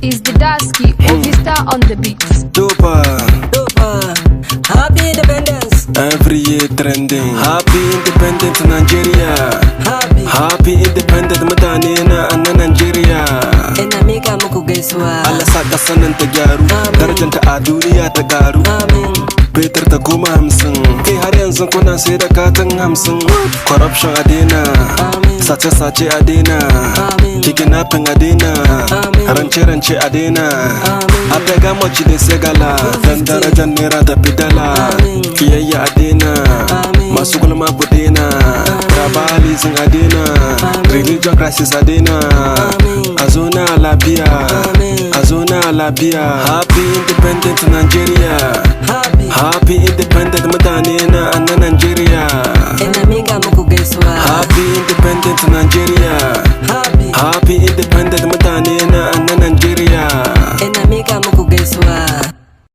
is the Dasky, Ovista on the beat. Dopa, Happy Independence. every year trending. Happy Independence Nigeria. Happy Independence mutane na Nigeria. Ina mika muku gaisuwa. Allah sa ƙasar nan ta gyaru, darajanta a duniya ta karu. Amin. Fetur ta koma 50, kai har yanzu kuna sai da katin 50. Corruption a daina, sace-sace a daina, kidnapping a daina, rance-rance a daina. I beg how much they say gala, dan darajar naira ta fidala. Kiyayya a daina, masu gulma ku daina, tribalism a daina, religion crisis a daina. A zo na lafiya, a zo na lafiya. Happy Independent Nigeria. Happy Independent mutane na Nigeria. Ina mika muku gaisuwa. Happy Independent Nigeria. Happy Independent mutane na Nigeria. Ina mika muku gaisuwa.